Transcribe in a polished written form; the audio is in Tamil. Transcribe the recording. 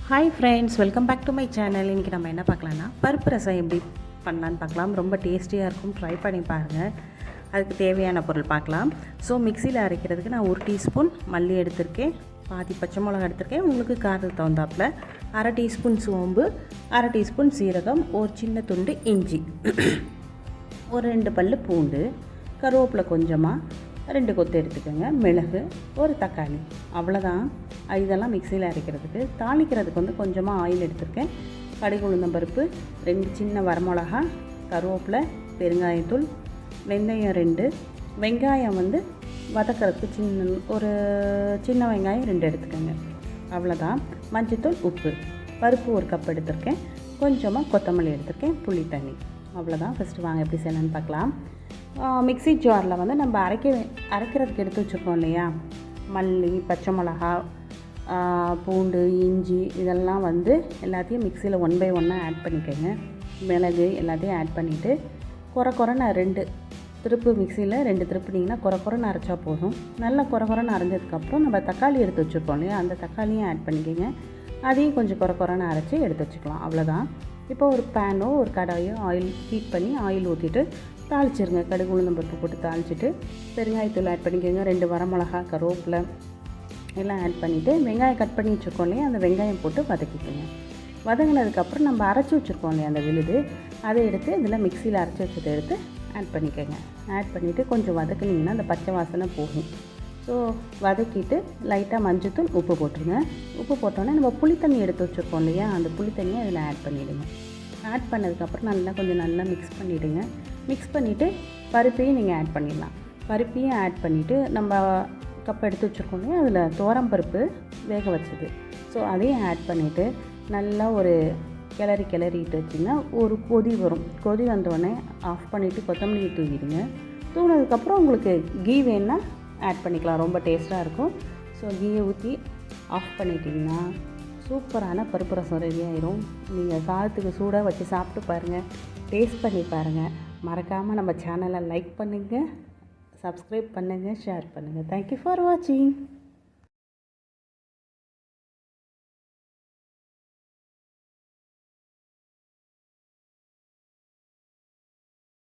Hi friends, welcome back to my channel. இன்றைக்கி நம்ம என்ன பார்க்கலான்னா பருப்பு ரசம் எப்படி பண்ணலான்னு பார்க்கலாம். ரொம்ப டேஸ்டியாக இருக்கும், ட்ரை பண்ணி பாருங்கள். அதுக்கு தேவையான பொருள் பார்க்கலாம். ஸோ மிக்சியில் அரைக்கிறதுக்கு நான் 1 டீஸ்பூன் மல்லி எடுத்திருக்கேன், பாதி பச்சை மிளகா எடுத்திருக்கேன், உங்களுக்கு காரத்துக்கு தகுந்தாப்பில் 1/2 டீஸ்பூன் சோம்பு, 1/2 டீஸ்பூன் சீரகம், ஒரு சின்ன துண்டு இஞ்சி, ஒரு 2 பல் பூண்டு, கருவேப்பிலை கொஞ்சமாக, 2 கொத்து எடுத்துக்கோங்க, மிளகு, ஒரு தக்காளி, அவ்வளோதான். இதெல்லாம் மிக்சியில் அரைக்கிறதுக்கு. தாளிக்கிறதுக்கு கொஞ்சமாக ஆயில் எடுத்துருக்கேன், கடுகு உளுந்தம் பருப்பு, 2 சின்ன வரமிளகா, கருவேப்பிலை, பெருங்காயத்தூள், வெந்தயம் 2, வெங்காயம் வதக்கிறதுக்கு ஒரு சின்ன வெங்காயம் 2 எடுத்துக்கோங்க, அவ்வளோதான். மஞ்சத்தூள், உப்பு, பருப்பு 1 கப் எடுத்திருக்கேன், கொஞ்சமாக கொத்தமல்லி எடுத்திருக்கேன், புளி தண்ணி, அவ்வளோதான். ஃபஸ்ட்டு வாங்க எப்படி செய்யலான்னு பார்க்கலாம். மிக்ஸி ஜாரில் நம்ம அரைக்கிறதுக்கு எடுத்து வச்சுருக்கோம் இல்லையா, மல்லி, பச்சை மிளகா, பூண்டு, இஞ்சி, இதெல்லாம் எல்லாத்தையும் மிக்சியில் 1 பை 1 ஆட் பண்ணிக்கோங்க. மிளகு எல்லாத்தையும் ஆட் பண்ணிவிட்டு குறைன்னு 2 திருப்பு, மிக்சியில் 2 திருப்புனிங்கன்னா குறைன்னு அரைச்சா போதும். நல்லா குறைன்னு அரைஞ்சதுக்கப்புறம் நம்ம தக்காளி எடுத்து வச்சுருக்கோம் இல்லையா, அந்த தக்காளியும் ஆட் பண்ணிக்கோங்க. அதையும் கொஞ்சம் குறைன்னு அரைச்சி எடுத்து வச்சுக்கலாம், அவ்வளோதான். இப்போ ஒரு பேனோ ஒரு கடாயோ ஆயில் ஹீட் பண்ணி ஆயில் ஊற்றிட்டு தாளிச்சிருங்க. கடுகு உளுந்தம் பருப்பு போட்டு தாளிச்சிட்டு பெருங்காயத்தூள் ஆட் பண்ணிக்கோங்க, 2 வரமிளகா, கருவேப்பிலை எல்லாம் ஆட் பண்ணிவிட்டு வெங்காயம் கட் பண்ணி வச்சுருக்கோம் இல்லையா, அந்த வெங்காயம் போட்டு வதக்கிக்கோங்க. வதங்கினதுக்கப்புறம் நம்ம அரைச்சி வச்சுருக்கோம் இல்லையா அந்த விழுது, அதை எடுத்து இதில் மிக்சியில் அரைச்சி வச்சதை எடுத்து ஆட் பண்ணிக்கோங்க. ஆட் பண்ணிவிட்டு கொஞ்சம் வதக்குனிங்கன்னா அந்த பச்சை வாசனை போகும். ஸோ வதக்கிட்டு லைட்டாக மஞ்சத்தூள், உப்பு போட்டுருங்க. உப்பு போட்டோன்னே நம்ம புளி தண்ணி எடுத்து வச்சுருக்கோம் இல்லையா, அந்த புளி தண்ணியை அதில் ஆட் பண்ணிவிடுங்க. ஆட் பண்ணதுக்கப்புறம் நல்லா மிக்ஸ் பண்ணிவிடுங்க. மிக்ஸ் பண்ணிவிட்டு பருப்பையும் நீங்கள் ஆட் பண்ணிடலாம். பருப்பையும் ஆட் பண்ணிவிட்டு நம்ம கப் எடுத்து வச்சுருக்கோம் இல்லையா, அதில் துவரம் பருப்பு வேக வச்சது, ஸோ அதையும் ஆட் பண்ணிவிட்டு நல்லா ஒரு கிளறிட்டு வச்சிங்கன்னா ஒரு கொதி வரும். கொதி வந்தோடனே ஆஃப் பண்ணிவிட்டு கொத்தமல்லி தூவிடுங்க. தூவினதுக்கப்புறம் உங்களுக்கு கீ வேணுன்னா ஆட் பண்ணிக்கலாம், ரொம்ப டேஸ்ட்டாக இருக்கும். ஸோ கீயை ஊற்றி ஆஃப் பண்ணிட்டிங்கன்னா சூப்பரான பருப்பு ரசம் ரெடி ஆயிரும். நீங்கள் சாதத்துக்கு சூடாக வச்சு சாப்பிட்டு பாருங்கள், டேஸ்ட் பண்ணி பாருங்கள். மறக்காமல் நம்ம சேனலை லைக் பண்ணுங்கள், சப்ஸ்கிரைப் பண்ணுங்கள், ஷேர் பண்ணுங்கள். தேங்க்யூ ஃபார் வாட்சிங்.